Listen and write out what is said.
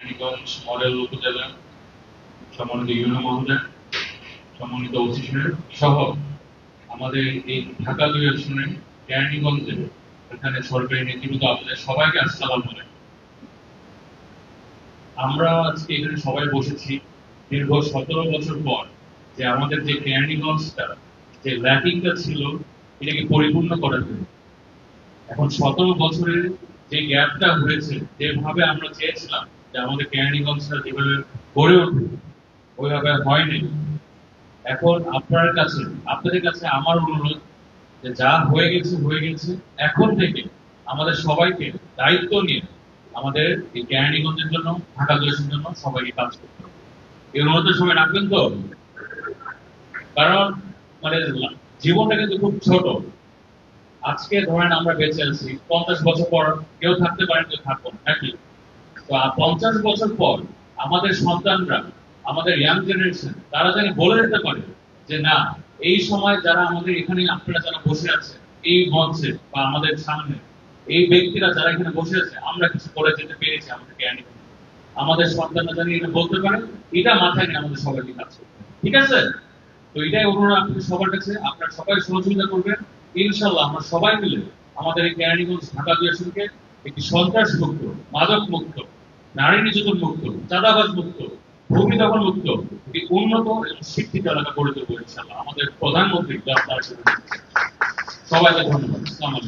Keraniganj model উপজেলা সম্মানিত YONO মহোদয়, সম্মানিত ওসি সাহেব সহ আমাদের এই ঢাকা 2 আসনের কেরানীগঞ্জের এখানে সরকারি নেতৃবৃন্দ, আপনাদের সবাইকে আসসালামু আলাইকুম। আমরা আজকে এখানে সবাই বসেছি দীর্ঘ 17 বছর পর, যে আমাদের যে কেরানীগঞ্জটা যে ল্যাকিংটা ছিল এটাকে পরিপূর্ণ করার জন্য। এখন 17 বছরের যে গ্যাপটা হয়েছে, যেভাবে আমরা চেয়েছিলাম যে আমাদের কেরানীগঞ্জটা যেভাবে গড়ে উঠবে ওইভাবে হয়নি। এখন আপনাদের কাছে আমার অনুরোধ যে যা হয়ে গেছে হয়ে গেছে, এখন থেকে আমাদের সবাইকে দায়িত্ব নিয়ে আমাদের এই কেরানীগঞ্জের জন্য, ঢাকা 2 আসনের জন্য সবাইকে কাজ করতে হবে। এই অনুরোধটা সবাই রাখবেন তো? কারণ মানে জীবনটা কিন্তু খুব ছোট। আজকে ধরেন আমরা বেঁচে আছি, 50 বছর পর কেউ থাকতে পারেন, কেউ থাকবো না, নাকি? তো 50 বছর পর আমাদের সন্তানরা, আমাদের ইয়াং জেনারেশন, তারা যেন বলে দিতে পারে যে না, এই সময় যারা আমাদের এখানে, আপনারা যারা বসে আছেন এই মঞ্চে বা আমাদের সামনে, এই ব্যক্তিরা যারা এখানে বসে আছে, আমরা কিছু করে যেতে পেরেছি আমাদের জ্ঞানী। আমাদের সন্তানরা জানি এটা বলতে পারে, এটা মাথায় নিয়ে আমাদের সবাইকে কাজ করতে হবে। ঠিক আছে? তো এটাই অনুরোধ আপনাদের সবার কাছে, আপনারা সবাই সহযোগিতা করবেন। ইনশাল্লাহ আমরা সবাই মিলে আমাদের এই কেরানীগঞ্জ ঢাকা 2 আসনকে একটি সন্ত্রাস মুক্ত, মাদক মুক্ত, নারী নির্যাতন মুক্ত, চাঁদাবাজ মুক্ত, ভূমি দখল মুক্ত একটি উন্নত এবং শিক্ষিত এলাকা গড়ে তুলবো ইনশাল্লাহ। আমাদের প্রধানমন্ত্রী সবাইকে ধন্যবাদ।